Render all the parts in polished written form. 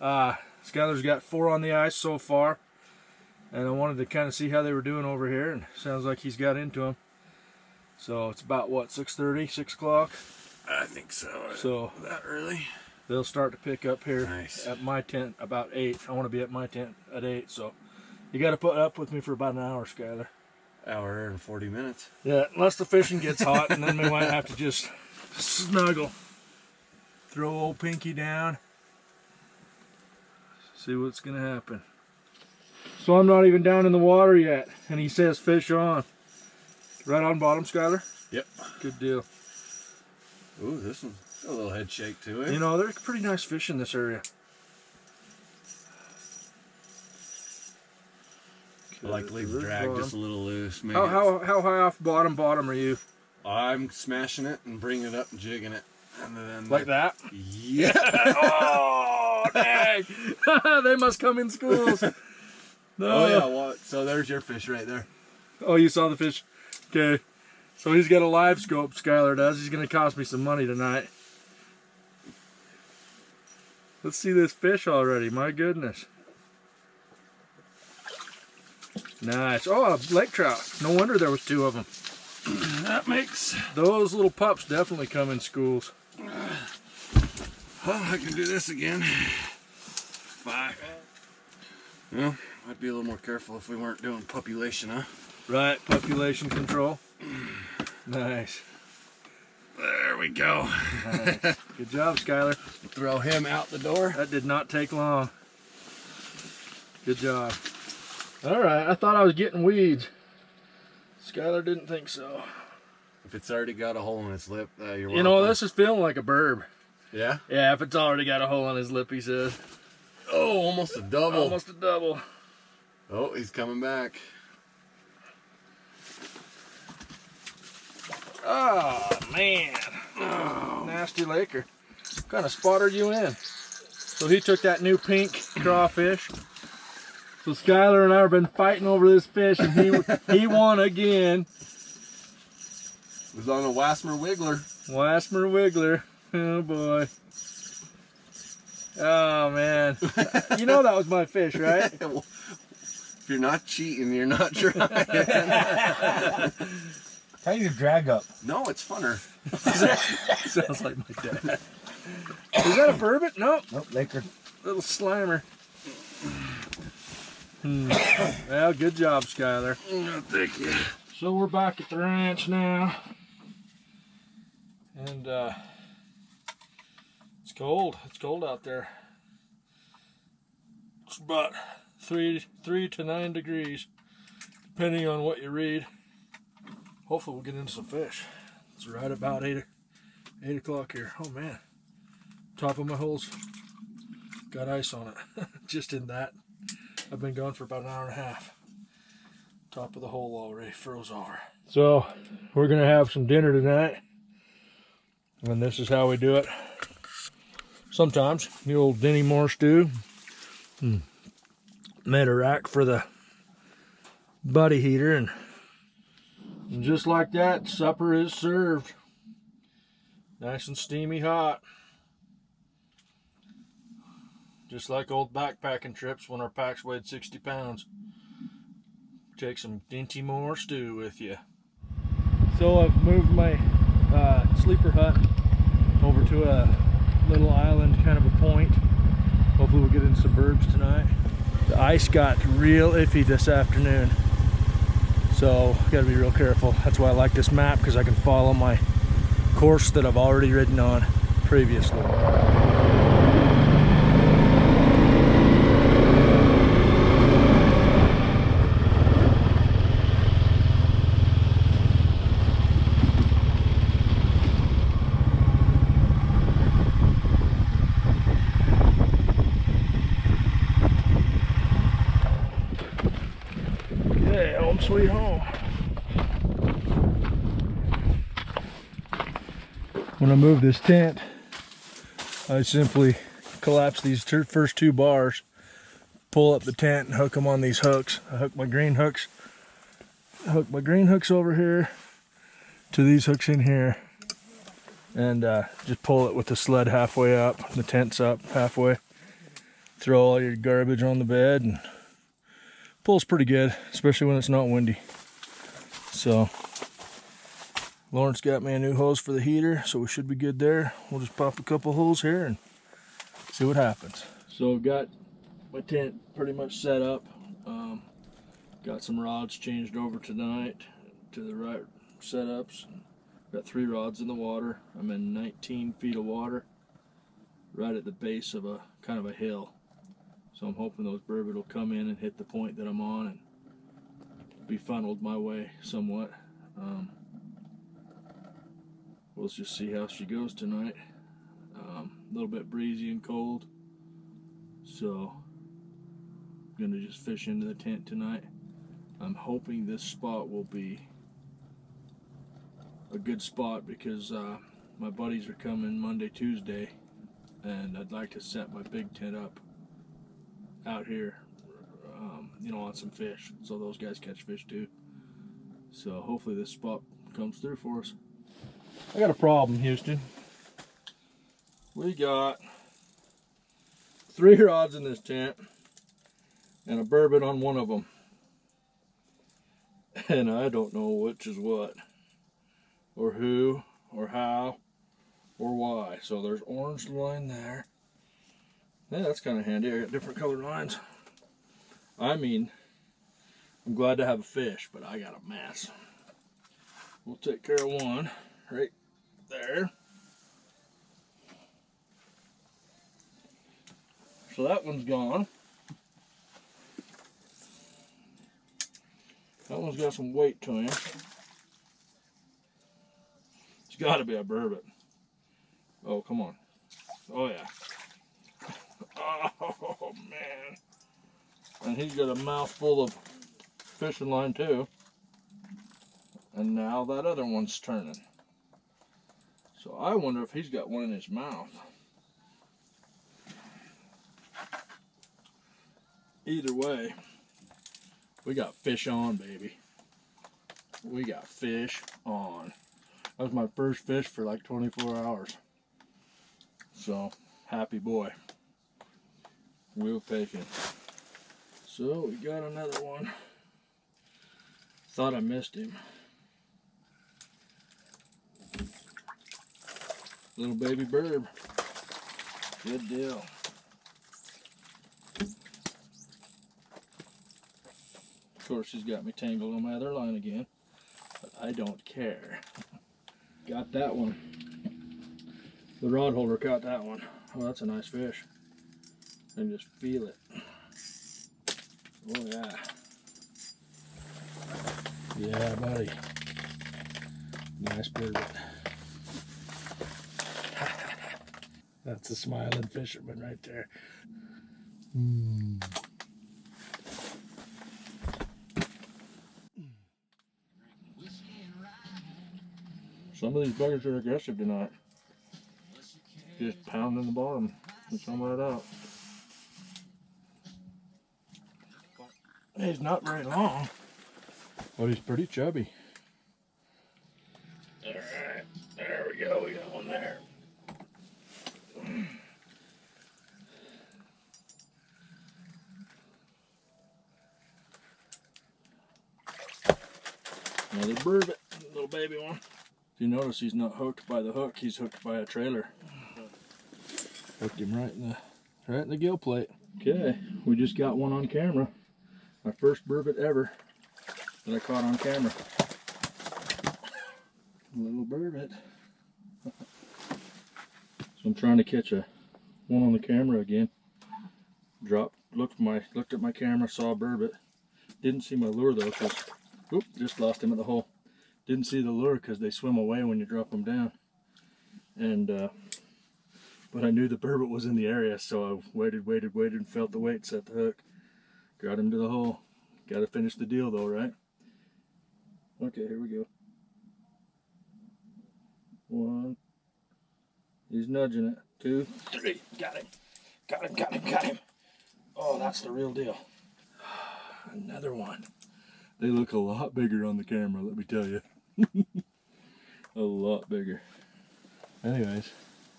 Skylar's got 4 on the ice so far, and I wanted to kind of see how they were doing over here, and sounds like he's got into them. So it's about what, 6:30, 6 o'clock? I think so. So that early? They'll start to pick up here Nice. at my tent about 8. I want to be at my tent at 8, so you got to put up with me for about an hour, Skylar. Hour and 40 minutes. Yeah, unless the fishing gets hot, and then we might have to just snuggle. Throw old Pinky down. See what's gonna happen. So I'm not even down in the water yet, and he says fish on. Right on bottom, Skylar? Yep. Good deal. Ooh, this one's got a little head shake to it. You know, there's pretty nice fish in this area. I like to leave the drag just a little loose. Maybe how high off bottom are you? I'm smashing it and bringing it up and jigging it. And then like that? Yeah. Oh, dang. They must come in schools. No. Oh, yeah. Well, so there's your fish right there. Oh, you saw the fish? Okay. So he's got a live scope, Skylar does. He's going to cost me some money tonight. Let's see this fish already. My goodness. Nice. Oh, a lake trout. No wonder there was 2 of them. That makes... Those little pups definitely come in schools. Oh, I can do this again. 5. Well, I'd be a little more careful if we weren't doing population, huh? Right, population control. Nice. There we go. Nice. Good job, Skylar. Throw him out the door. That did not take long. Good job. All right, I thought I was getting weeds. Skylar didn't think so. If it's already got a hole in its lip, you're welcome. You know, this is feeling like a burb. Yeah? Yeah, if it's already got a hole in his lip, he says. Oh, almost a double. Almost a double. Oh, he's coming back. Oh, man. Oh. Nasty Laker. What kind of spot are you in? So he took that new pink crawfish. So Skylar and I have been fighting over this fish, and he won again. It was on a Wassmer Wiggler. Wassmer Wiggler. Oh, boy. Oh, man. You know that was my fish, right? Well, if you're not cheating, you're not trying. Tighten your drag up. No, it's funner. Sounds like my dad. Is that a burbot? Nope. Nope, Laker. Little slimer. Well, good job, Skylar. Oh, thank you. So we're back at the ranch now. And it's cold. It's cold out there. It's about 3 to 9 degrees, depending on what you read. Hopefully we'll get into some fish. It's right about 8 o'clock here. Oh man, top of my hole's got ice on it. Just in that. I've been gone for about an hour and a half. Top of the hole already froze over. So we're gonna have some dinner tonight, and this is how we do it. Sometimes the old Denny Moore stew. Made a rack for the buddy heater, and just like that, supper is served. Nice and steamy hot. Just like old backpacking trips when our packs weighed 60 pounds. Take some Denny Moore stew with you. So I've moved my sleeper hut over to a little island, kind of a point. Hopefully we'll get in some burbs tonight. The ice got real iffy this afternoon, so gotta be real careful. That's why I like this map, because I can follow my course that I've already ridden on previously. Sweet home. When I move this tent, I simply collapse these first 2 bars, pull up the tent and hook them on these hooks. I hook my green hooks over here to these hooks in here, and just pull it with the sled halfway up. The tent's up halfway, throw all your garbage on the bed, and pulls pretty good, especially when it's not windy. So Lawrence got me a new hose for the heater, so we should be good there. We'll just pop a couple holes here and see what happens. So I've got my tent pretty much set up. Got some rods changed over tonight to the right setups. Got 3 rods in the water. I'm in 19 feet of water, right at the base of a kind of a hill. So I'm hoping those burbot will come in and hit the point that I'm on and be funneled my way somewhat. We'll just see how she goes tonight. A little bit breezy and cold, so I'm gonna just fish into the tent tonight. I'm hoping this spot will be a good spot because my buddies are coming Monday, Tuesday, and I'd like to set my big tent up out here, you know, on some fish, so those guys catch fish too. So hopefully this spot comes through for us. I got a problem, Houston. We got 3 rods in this tent and a burbot on one of them, and I don't know which is what, or who, or how, or why. So there's orange line there. Yeah, that's kind of handy. I got different colored lines. I mean, I'm glad to have a fish, but I got a mess. We'll take care of one right there. So that one's gone. That one's got some weight to him. It's got to be a burbot. Oh, come on. Oh, yeah. Oh, man. And he's got a mouthful of fishing line, too. And now that other one's turning. So I wonder if he's got one in his mouth. Either way, we got fish on, baby. We got fish on. That was my first fish for like 24 hours. So, happy boy. We'll take it. So, we got another one. Thought I missed him. Little baby burb. Good deal. Of course, she's got me tangled on my other line again, but I don't care. Got that one. The rod holder caught that one. Oh, that's a nice fish. I can just feel it. Oh, yeah. Yeah, buddy. Nice bird. That's a smiling fisherman right there. Some of these buggers are aggressive tonight. Just pounding the bottom and some right out. He's not very long, but he's pretty chubby. Alright, there we go, we got one there. Another burbot, little baby one. If you notice, he's not hooked by the hook, he's hooked by a trailer. Hooked him right in the gill plate. Okay, we just got one on camera. My first burbot ever that I caught on camera. Little burbot. So I'm trying to catch one on the camera again. Looked at my camera, saw a burbot. Didn't see my lure though, because just lost him at the hole. Didn't see the lure because they swim away when you drop them down. And but I knew the burbot was in the area, so I waited and felt the weight, set the hook. Got him to the hole. Got to finish the deal though, right? Okay, here we go. One. He's nudging it. 2, 3. Got him. Got him. Oh, that's the real deal. Another one. They look a lot bigger on the camera, let me tell you. A lot bigger. Anyways,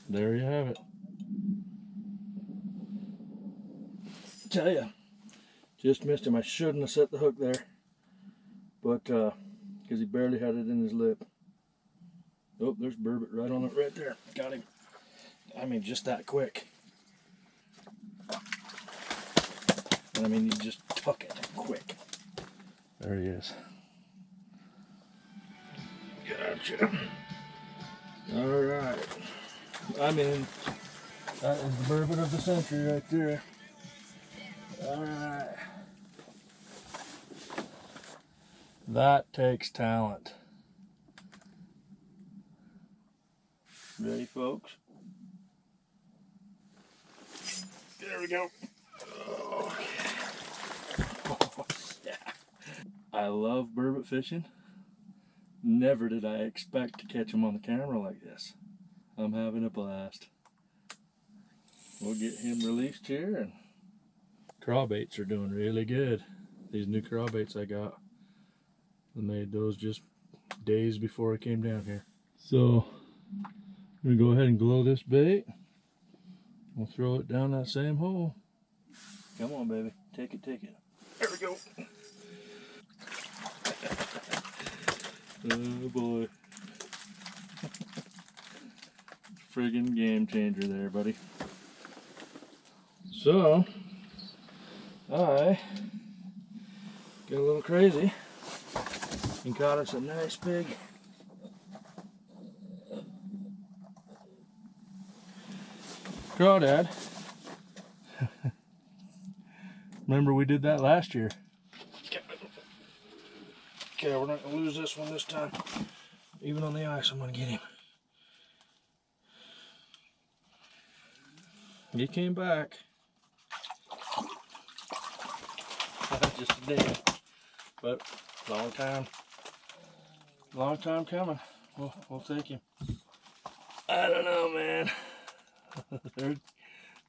there you have it. Tell ya, just missed him. I shouldn't have set the hook there, but because he barely had it in his lip. Oh, there's burbot right on it right there. Got him. I mean, just that quick. I mean, he just took it quick. There he is. Gotcha. All right. I mean, that is the burbot of the century right there. All right. That takes talent. Ready, folks? There we go. Okay. Oh, yeah. I love burbot fishing. Never did I expect to catch them on the camera like this. I'm having a blast. We'll get him released here, and crawbaits are doing really good. These new crawbaits I got. I made those just days before I came down here. So I'm gonna go ahead and glow this bait. We'll throw it down that same hole. Come on, baby. Take it, take it. There we go. Oh boy. Friggin' game changer there, buddy. So, I got a little crazy and caught us a nice big crawdad. Remember we did that last year. Okay, we're not gonna lose this one this time. Even on the ice, I'm gonna get him. He came back. Just a day, but long time coming. We'll take him. I don't know, man.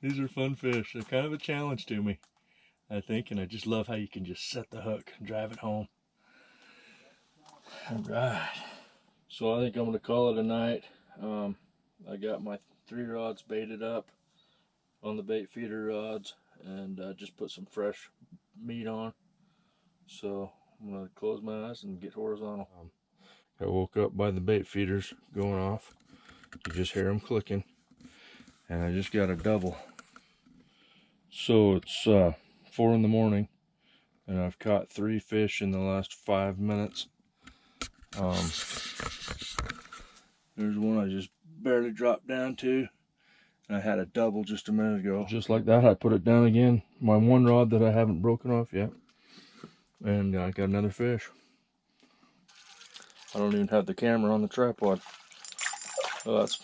These are fun fish. They're kind of a challenge to me, I think, and I just love how you can just set the hook and drive it home. All right. So I think I'm gonna call it a night. I got my 3 rods baited up on the bait feeder rods, and just put some fresh meat on. So I'm gonna close my eyes and get horizontal. I woke up by the bait feeders going off. You just hear them clicking, and I just got a double. So it's 4 in the morning, and I've caught 3 fish in the last 5 minutes. There's one I just barely dropped down to, and I had a double just a minute ago. Just like that, I put it down again. My 1 rod that I haven't broken off yet. And I got another fish. I don't even have the camera on the tripod. Oh, that's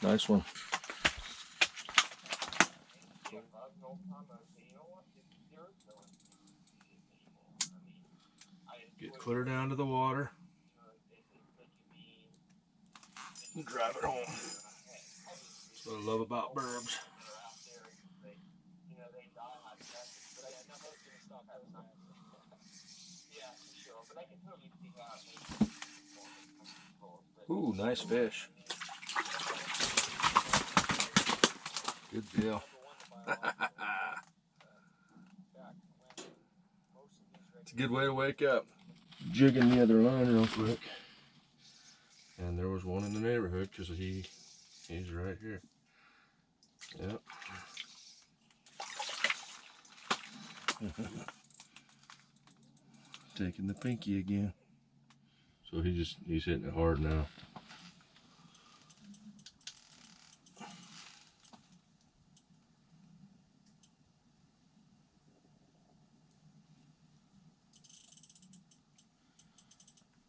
a nice one. Get clear down to the water and drive it home. That's what I love about burbs. Ooh, nice fish. Good deal. It's a good way to wake up. Jigging the other line real quick. And there was one in the neighborhood because he's right here. Yep. Taking the pinky again. So he's hitting it hard now.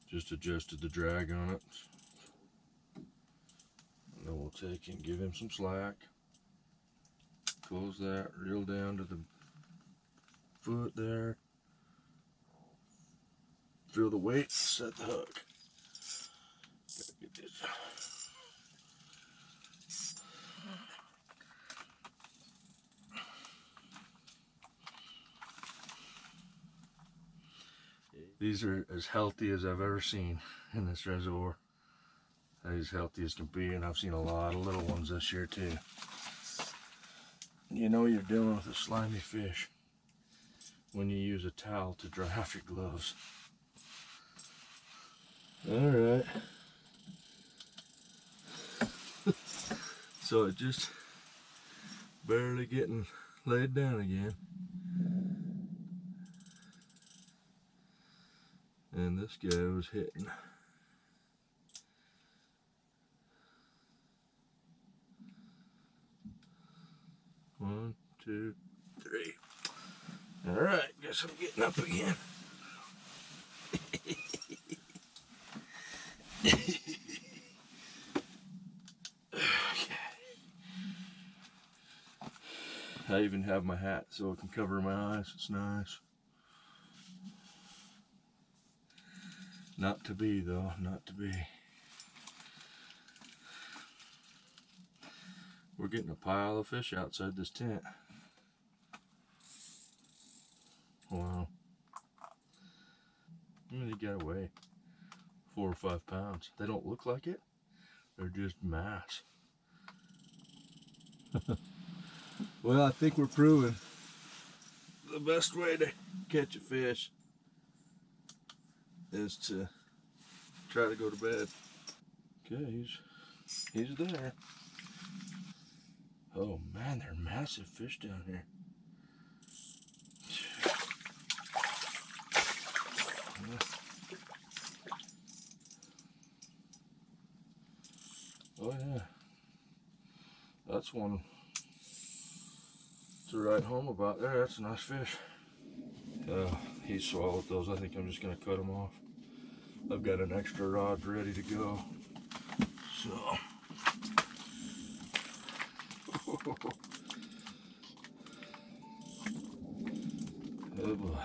Just adjusted the drag on it. And then we'll take and give him some slack. Close that, reel down to the foot there. Feel the weight, set the hook. Gotta get this. These are as healthy as I've ever seen in this reservoir. As healthy as can be, and I've seen a lot of little ones this year too. You know you're dealing with a slimy fish when you use a towel to dry off your gloves. Alright. So it just barely getting laid down again. And this guy was hitting. One, two, three. Alright, guess I'm getting up again. I even have my hat so it can cover my eyes. It's nice. Not to be though, not to be. We're getting a pile of fish outside this tent. Wow. I mean, they got away 4 or 5 pounds. They don't look like it. They're just mass. Well, I think we're proving the best way to catch a fish is to try to go to bed. Okay, he's there. Oh man, they're massive fish down here. Oh yeah, that's one to write home about there. That's a nice fish. He swallowed those. I think I'm just gonna cut them off. I've got an extra rod ready to go. So, oh boy,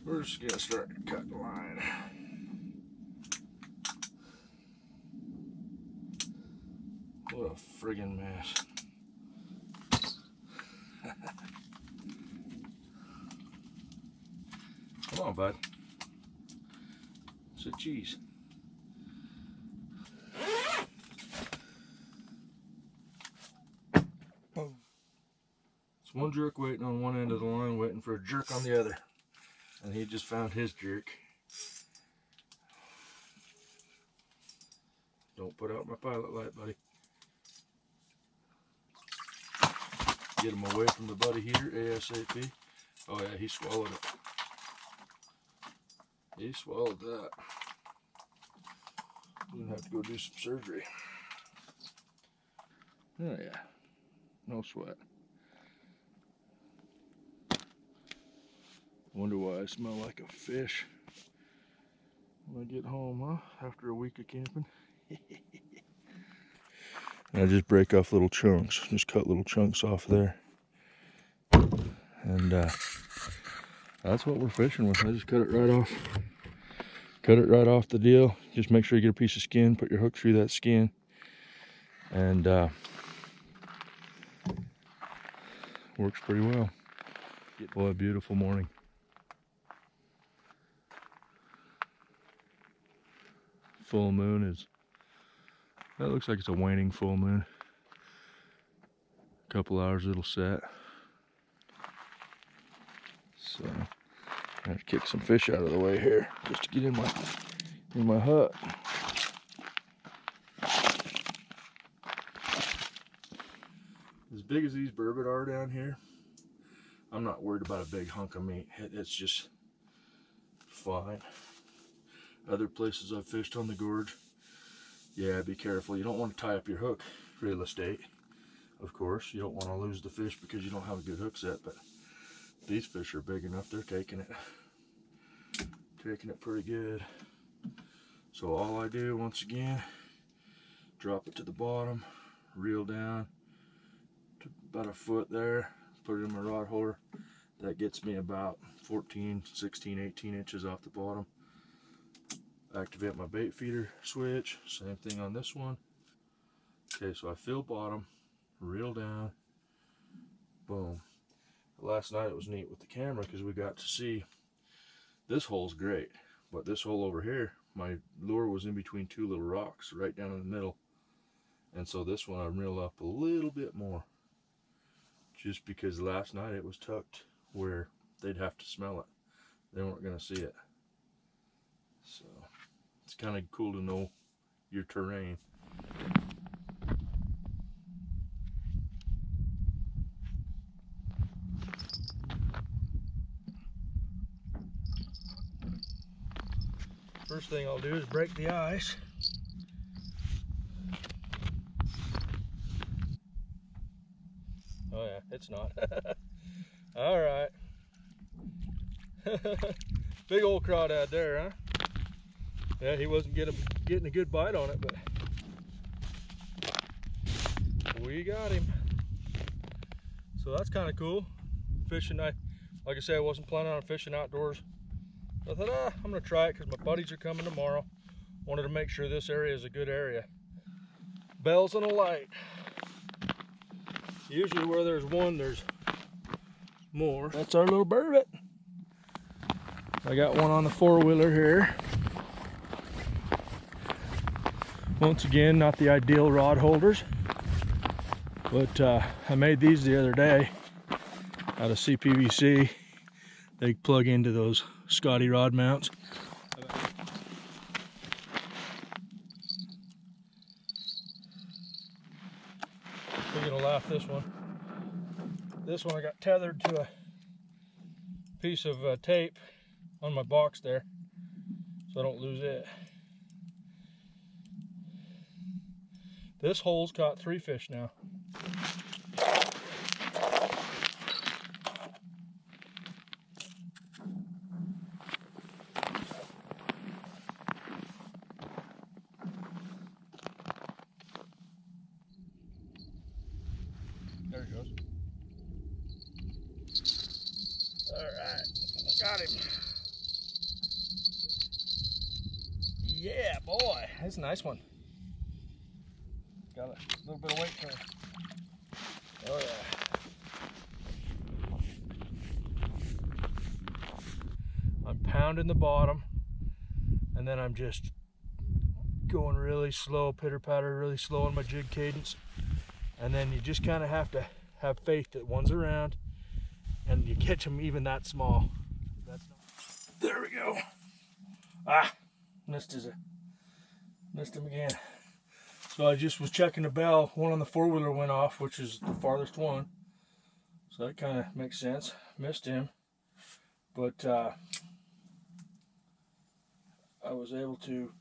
we're just gonna start cutting the line. What a friggin' mess. Come on, bud. It's a cheese. Boom. It's one jerk waiting on one end of the line, waiting for a jerk on the other. And he just found his jerk. Don't put out my pilot light, buddy. Get him away from the buddy heater ASAP. Oh yeah, he swallowed it. He swallowed that. We're gonna have to go do some surgery. Oh yeah, no sweat. Wonder why I smell like a fish when I get home, huh? After a week of camping. And I just break off little chunks. Just cut little chunks off there. And that's what we're fishing with. I just cut it right off. Cut it right off the deal. Just make sure you get a piece of skin. Put your hook through that skin. And works pretty well. Boy, a beautiful morning. Full moon is, that looks like it's a waning full moon. A couple hours it'll set. So I have to kick some fish out of the way here just to get in my hut. As big as these burbot are down here, I'm not worried about a big hunk of meat. It's just fine. Other places I've fished on the gorge, yeah, be careful. You don't want to tie up your hook. Real estate, of course. You don't want to lose the fish because you don't have a good hook set, but these fish are big enough. They're taking it pretty good. So all I do, once again, drop it to the bottom, reel down to about a foot there, put it in my rod holder. That gets me about 14, 16, 18 inches off the bottom. Activate my bait feeder switch, same thing on this one. Okay, so I fill bottom, reel down, boom. Last night it was neat with the camera because we got to see, this hole's great, but this hole over here, my lure was in between 2 little rocks right down in the middle. And so this one I reeled up a little bit more. just because last night it was tucked where they'd have to smell it. They weren't going to see it. So it's kind of cool to know your terrain. First thing I'll do is break the ice. Oh yeah, it's not. All right. Big old crawdad there, huh? Yeah, he wasn't getting a good bite on it, but we got him. So that's kind of cool. Fishing, like I said, I wasn't planning on fishing outdoors. So I thought, I'm gonna try it because my buddies are coming tomorrow. Wanted to make sure this area is a good area. Bells and a light. Usually where there's one, there's more. That's our little burbot. I got one on the four-wheeler here. Once again, not the ideal rod holders, but I made these the other day out of CPVC. They plug into those Scotty rod mounts. You're gonna laugh this one. This one I got tethered to a piece of tape on my box there, so I don't lose it. This hole's caught 3 fish now. There he goes. All right, got him. Yeah, boy, that's a nice one. Got a little bit of weight to it. Oh yeah. I'm pounding the bottom, and then I'm just going really slow, pitter patter, really slow on my jig cadence. And then you just kind of have to have faith that one's around, and you catch them even that small. There we go. Ah, missed him again. So I just was checking the bell. One on the four-wheeler went off, which is the farthest one. So that kind of makes sense. Missed him. But I was able to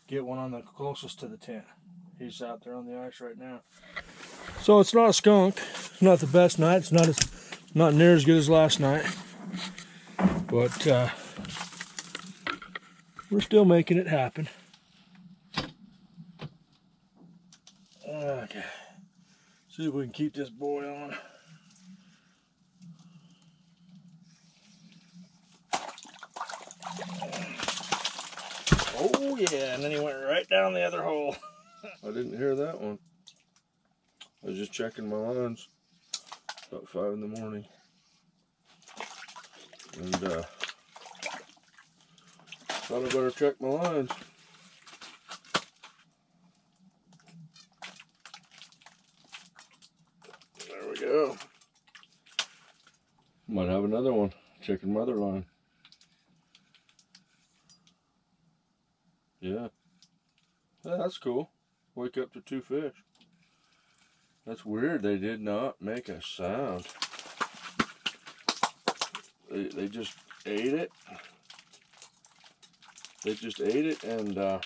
get one on the closest to the tent. He's out there on the ice right now. So it's not a skunk. It's not the best night. It's not near as good as last night. But we're still making it happen. Okay. See if we can keep this boy on. Oh yeah, and then he went right down the other hole. I didn't hear that one. I was just checking my lines about 5 in the morning. And thought I better check my lines. There we go. Might have another one. Checking my other line. Yeah. Yeah, that's cool. Wake up to 2 fish. That's weird. They did not make a sound. They just ate it. They just ate it, and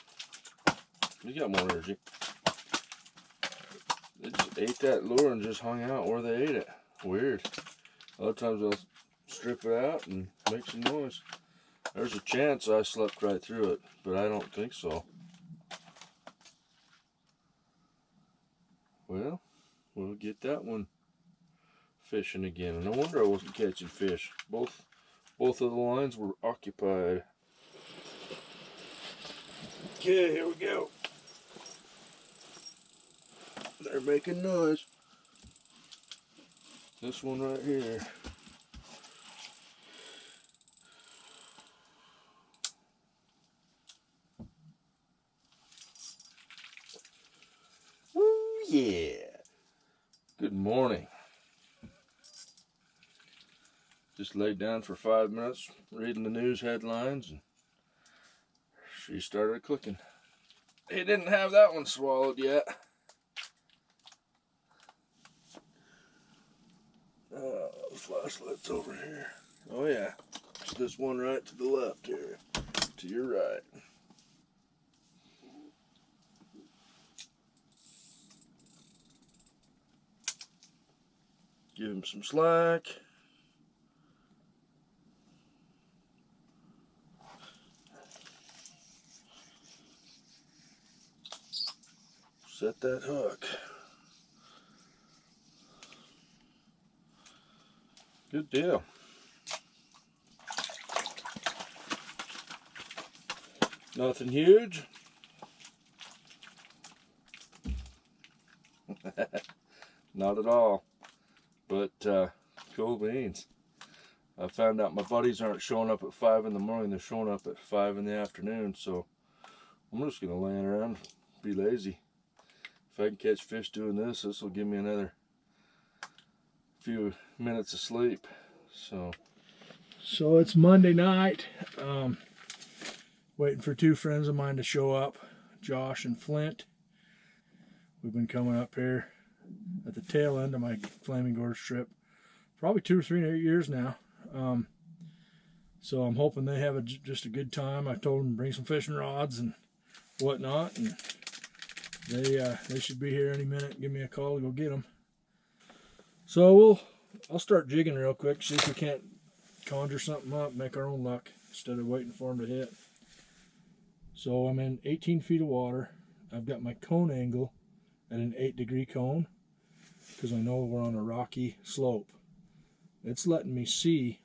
he's got more energy. They just ate that lure and just hung out where they ate it. Weird. Other times they'll strip it out and make some noise. There's a chance I slept right through it, but I don't think so. Well, we'll get that one fishing again. No wonder I wasn't catching fish. Both of the lines were occupied. Okay, here we go. They're making noise. This one right here. Woo, yeah. Good morning. Just laid down for 5 minutes reading the news headlines and she started clicking. He didn't have that one swallowed yet. Flashlight's over here. Oh yeah, it's this one right to the left here, to your right. Give him some slack. Set that hook. Good deal. Nothing huge. Not at all. But cool beans. I found out my buddies aren't showing up at 5 in the morning. They're showing up at 5 in the afternoon. So I'm just going to lay around, be lazy. If I can catch fish doing this, this will give me another few minutes of sleep. So it's Monday night. Waiting for 2 friends of mine to show up, Josh and Flint. We've been coming up here at the tail end of my Flaming Gorge trip, probably 2 or 3 years now. So I'm hoping they have just a good time. I told them to bring some fishing rods and whatnot, and they should be here any minute. Give me a call to go get them. So I'll start jigging real quick, see if we can't conjure something up, make our own luck instead of waiting for them to hit. So I'm in 18 feet of water. I've got my cone angle at an 8-degree cone because I know we're on a rocky slope. It's letting me see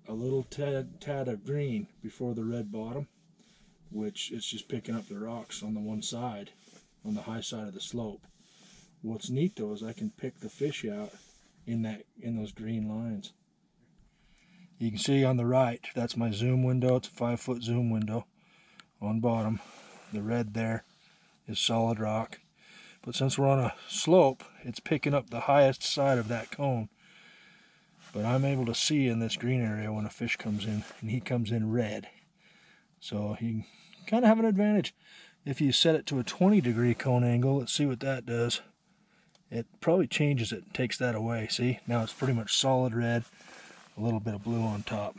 a little tad of green before the red bottom, which it's just picking up the rocks on the one side, on the high side of the slope. What's neat though is I can pick the fish out in those green lines. You can see on the right, that's my zoom window. It's a 5-foot zoom window on bottom. The red there is solid rock. But since we're on a slope, it's picking up the highest side of that cone. But I'm able to see in this green area when a fish comes in, and he comes in red. So you kind of have an advantage. If you set it to a 20-degree cone angle, let's see what that does. It probably changes it, takes that away. See, now it's pretty much solid red, a little bit of blue on top.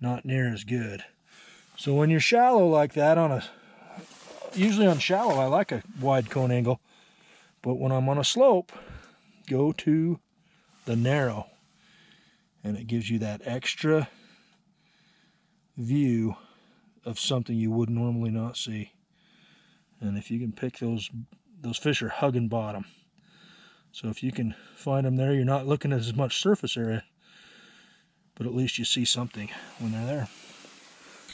Not near as good. So when you're shallow like that, usually on shallow I like a wide cone angle, but when I'm on a slope, go to the narrow, and it gives you that extra view of something you would normally not see. And if you can pick those fish are hugging bottom. So if you can find them there, you're not looking at as much surface area, but at least you see something when they're there.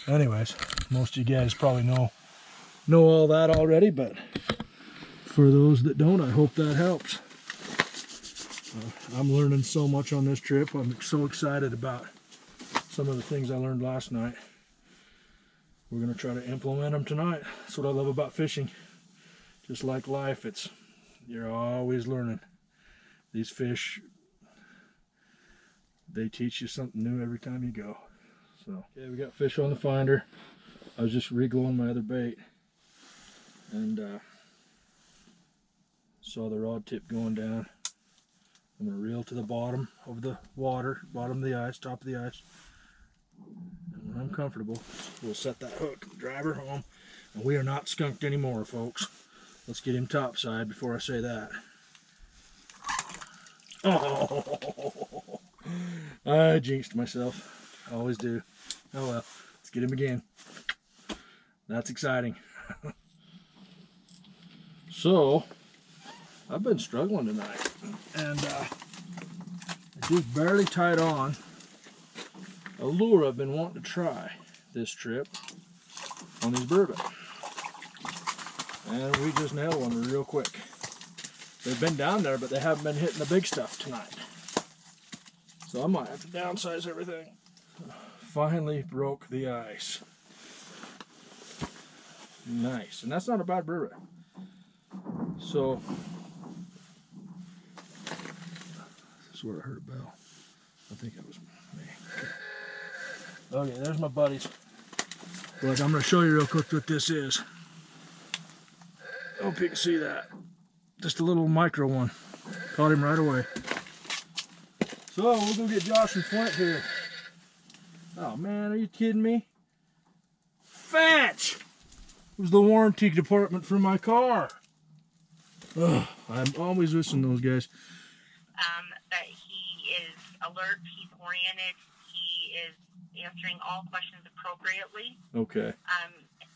Anyways, most of you guys probably know all that already, but for those that don't, I hope that helps. I'm learning so much on this trip. I'm so excited about some of the things I learned last night. We're going to try to implement them tonight. That's what I love about fishing. Just like life, you're always learning. These fish, they teach you something new every time you go. So, okay, we got fish on the finder. I was just re-gluing my other bait, and saw the rod tip going down. I'm going to reel to the bottom of the water, bottom of the ice, top of the ice. And when I'm comfortable, we'll set that hook, drive her home, and we are not skunked anymore, folks. Let's get him topside before I say that. Oh, I jinxed myself. I always do. Oh well, let's get him again. That's exciting. So, I've been struggling tonight, and I just barely tied on a lure I've been wanting to try this trip on these burbot. And we just nailed one real quick. They've been down there, but they haven't been hitting the big stuff tonight. So I might have to downsize everything. Finally broke the ice. Nice, and that's not a bad burbot. So swear I heard a bell. I think it was me. Okay, there's my buddies. Look, I'm going to show you real quick what this is. Hope you can see that. Just a little micro one. Caught him right away. So we'll go get Josh and Flint here. Oh man, are you kidding me? Fetch! It was the warranty department for my car. Ugh, I'm always missing those guys. That he is alert, he's oriented, he is answering all questions appropriately. Okay.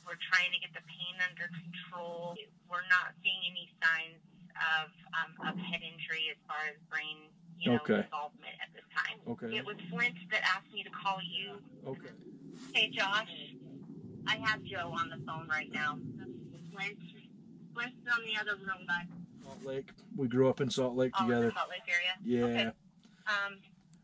We're trying to get the pain under control. We're not seeing any signs of head injury as far as brain, involvement at this time. Okay. It was Flint that asked me to call you. Okay. Hey, Josh, I have Joe on the phone right now. Flint's on the other room, bud. Salt Lake. We grew up in Salt Lake together. The Salt Lake area? Yeah. Okay.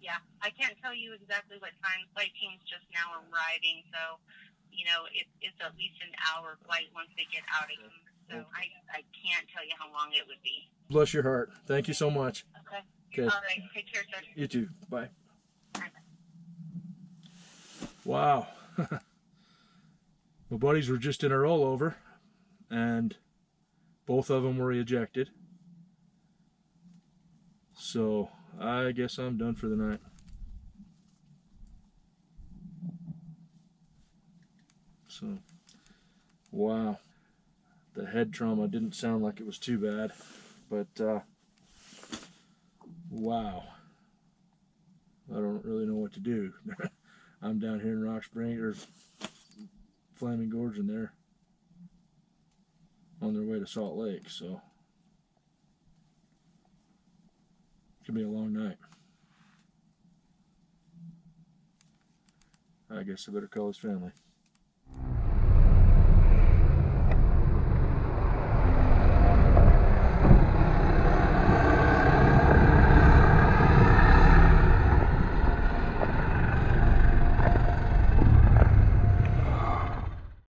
Yeah, I can't tell you exactly what time. Flight teams just now are arriving, so, it's at least an hour flight once they get out of here. So I can't tell you how long it would be. Bless your heart. Thank you so much. Okay. All right. Take care, sir. You too. Bye. Bye. Wow. My buddies were just in a rollover, and both of them were ejected. So I guess I'm done for the night. So, wow. The head trauma didn't sound like it was too bad, but wow. I don't really know what to do. I'm down here in Rock Spring, or Flaming Gorge, and they're on their way to Salt Lake, so it could be a long night. I guess I better call his family.